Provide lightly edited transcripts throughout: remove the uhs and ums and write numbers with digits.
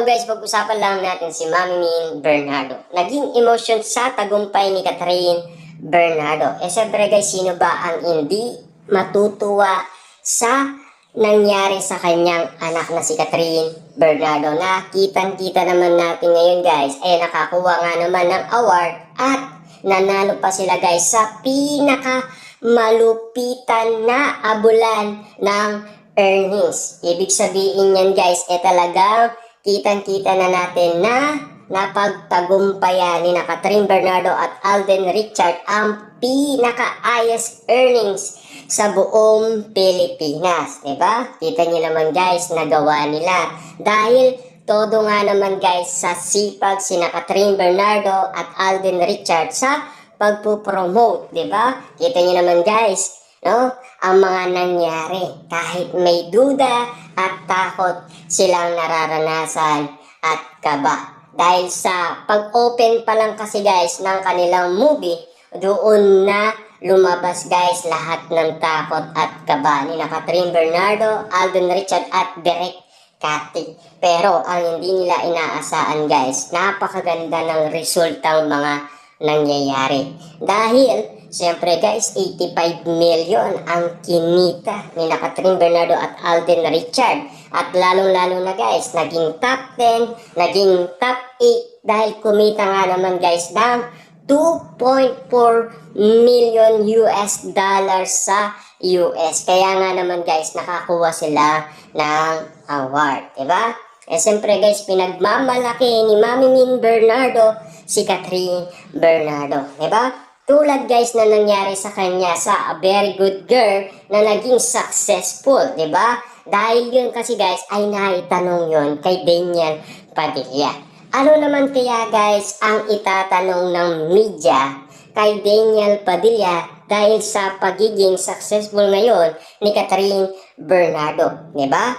Ito guys, pag-usapan lang natin si Mami Min Bernardo. Naging emotion sa tagumpay ni Catherine Bernardo. Siyempre guys, sino ba ang hindi matutuwa sa nangyari sa kanyang anak na si Catherine Bernardo? Kitang-kita naman natin ngayon guys, nakakuha nga naman ng award at nanalo pa sila guys sa pinaka malupitan na abulan ng earnings. Ibig sabihin yan guys, talagang kitang-kita na natin na napagtagumpayan ni Catherine Bernardo at Alden Richard ang pinaka-highest earnings sa buong Pilipinas. Diba? Kita niyo naman guys, nagawa nila. Dahil todo nga naman guys sa sipag sina Catherine Bernardo at Alden Richard sa pagpupromote. Diba? Kita niyo naman guys, no? Ang mga nangyari kahit may duda at takot silang nararanasan at kaba. Dahil sa pag-open pa lang kasi guys ng kanilang movie, doon na lumabas guys lahat ng takot at kaba ni Catherine Bernardo, Alden Richard at Derek Cathy. Pero ang hindi nila inaasahan guys, napakaganda ng resultang mga nangyayari. Dahil siyempre guys, 85 million ang kinita ni Catherine Bernardo at Alden Richard. At lalong-lalo na guys, naging top 10, naging top 8 dahil kumita nga naman guys ng 2.4 million US dollars sa US. Kaya nga naman guys, nakakuha sila ng award. Diba? Siyempre guys, pinagmamalaki ni Mami Min Bernardo si Catherine Bernardo. Diba? Tulad guys na nangyari sa kanya sa A Very Good Girl na naging successful, di ba? Dahil yun kasi guys ay naitanong yun kay Daniel Padilla. Ano naman kaya guys ang itatanong ng media kay Daniel Padilla dahil sa pagiging successful ngayon ni Catherine Bernardo, di ba?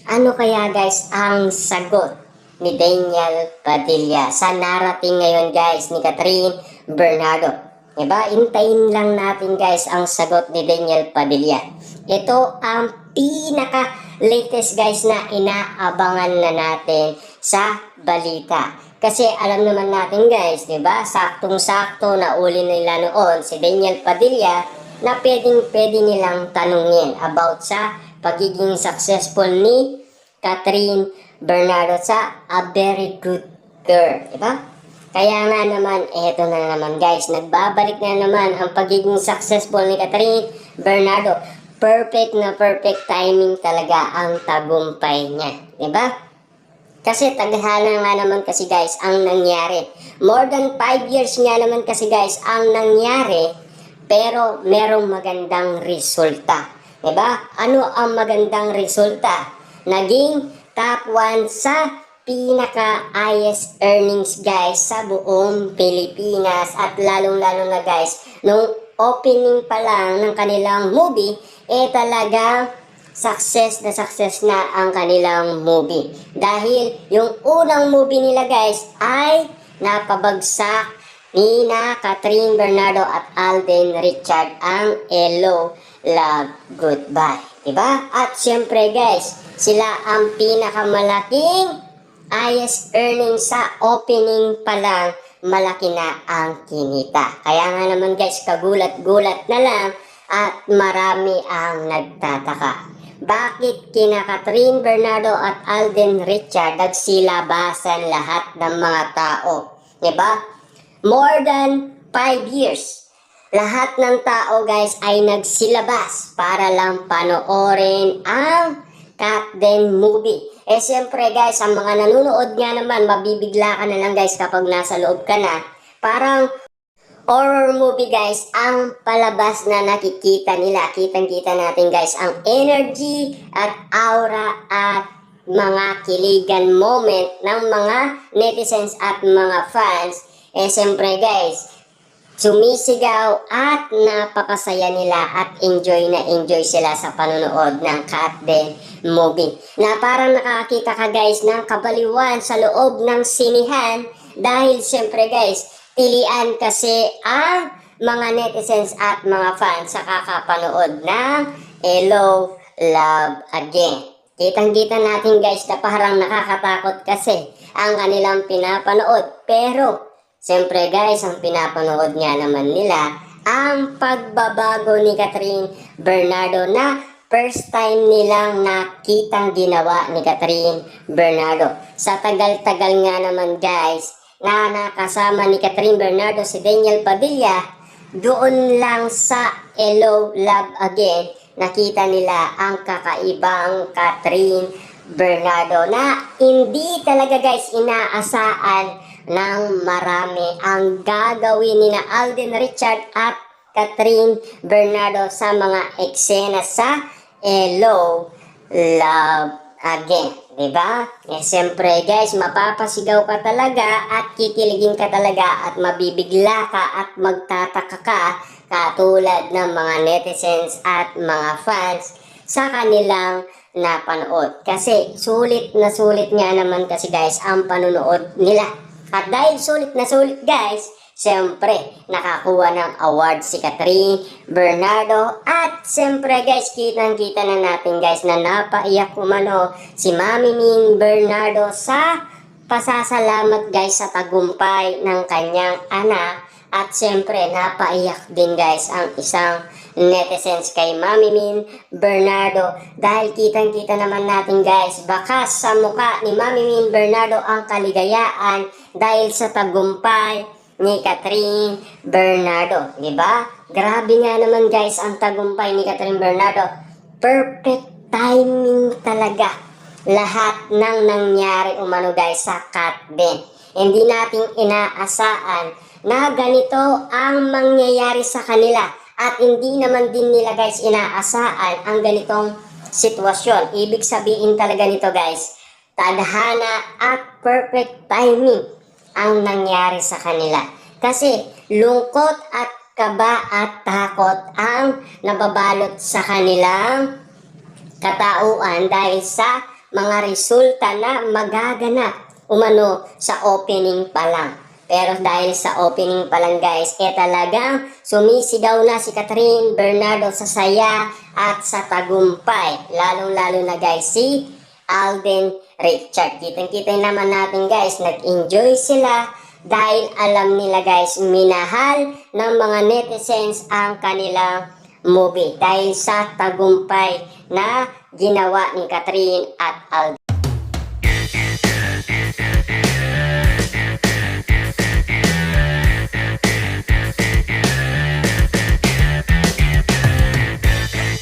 Ano kaya guys ang sagot ni Daniel Padilla sa narrating ngayon guys ni Catherine Bernardo? Diba? Intayin lang natin guys ang sagot ni Daniel Padilla. Ito ang pinaka-latest guys na inaabangan na natin sa balita. Kasi alam naman natin guys, diba? Saktong-sakto na uli nila noon si Daniel Padilla na pwedeng-pwede nilang tanungin about sa pagiging successful ni Catherine Bernardo sa A Very Good Girl. Diba? Kaya nga naman, eto na naman guys, nagbabalik na naman ang pagiging successful ni Catherine Bernardo. Perfect na perfect timing talaga ang tagumpay niya. Diba? Kasi tadhana nga naman kasi guys ang nangyari. More than 5 years nga naman kasi guys ang nangyari, pero merong magandang resulta. Diba? Ano ang magandang resulta? Naging top 1 sa pinaka-highest earnings guys sa buong Pilipinas. At lalong-lalo na guys, nung opening pa lang ng kanilang movie, talagang success na ang kanilang movie. Dahil yung unang movie nila guys ay napabagsak ni Catherine Bernardo at Alden Richard ang Hello, Love, Goodbye. Diba? At syempre guys, sila ang pinakamalaking highest earnings sa opening pa lang, malaki na ang kinita. Kaya nga naman guys, kagulat-gulat na lang at marami ang nagtataka. Bakit kina Catherine Bernardo at Alden Richard nagsilabasan lahat ng mga tao? Diba? More than 5 years. Lahat ng tao guys ay nagsilabas para lang panoorin ang Catden movie. Siyempre guys, ang mga nanonood nga naman, mabibigla ka na lang guys kapag nasa loob ka na. Parang horror movie guys, ang palabas na nakikita nila. Kitang-kita natin guys, ang energy at aura at mga kiligan moment ng mga netizens at mga fans. Siyempre guys, sumisigaw at napakasaya nila at enjoy na enjoy sila sa panonood ng Catden movie. Na parang nakakita ka guys ng kabaliwan sa loob ng sinihan dahil siyempre guys, pilian kasi ang mga netizens at mga fans sa kakapanood ng Hello, Love Again. Kitang-kita natin guys na parang nakakatakot kasi ang kanilang pinapanood. Pero, siyempre guys, ang pinapanood nga naman nila ang pagbabago ni Catherine Bernardo na first time nilang nakitang ginawa ni Catherine Bernardo. Sa tagal-tagal nga naman guys na nakasama ni Catherine Bernardo si Daniel Padilla, doon lang sa Hello Love Again, nakita nila ang kakaibang Catherine Bernardo na hindi talaga guys inaasahan ng marami ang gagawin ni na Alden Richard at Catherine Bernardo sa mga eksena sa Hello Love Again. Diba? Eh, siyempre guys, mapapasigaw ka talaga at kikiligin ka talaga at mabibigla ka at magtataka ka katulad ng mga netizens at mga fans sa kanilang napanood. Kasi sulit na sulit nga naman kasi guys ang panunood nila. At dahil sulit na sulit guys, siyempre nakakuha ng award si Catherine Bernardo. At siyempre guys, kitang-kita na natin guys na napaiyak umano si Mami Min Bernardo sa pasasalamat guys sa tagumpay ng kanyang anak. At siyempre napaiyak din guys ang isang netizens kay Mami Min Bernardo dahil kitang-kita naman natin guys baka sa mukha ni Mami Min Bernardo ang kaligayaan dahil sa tagumpay ni Catherine Bernardo, di ba? Grabe nga naman guys ang tagumpay ni Catherine Bernardo. Perfect timing talaga lahat ng nangyari umano guys sa Catben. Hindi natin inaasahan na ganito ang mangyayari sa kanila at hindi naman din nila guys inaasahan ang ganitong sitwasyon. Ibig sabihin talaga nito guys, tadhana at perfect timing ang nangyari sa kanila. Kasi lungkot at kaba at takot ang nababalot sa kanilang katauhan dahil sa mga resulta na magaganap umano sa opening pa lang. Pero dahil sa opening pa lang guys, talagang sumisigaw na si Catherine Bernardo sa saya at sa tagumpay. Lalong-lalo na guys si Alden Richard. Kitang-kita naman natin guys, nag-enjoy sila dahil alam nila guys, minahal ng mga netizens ang kanilang movie dahil sa tagumpay na ginawa ni Catherine at Alden.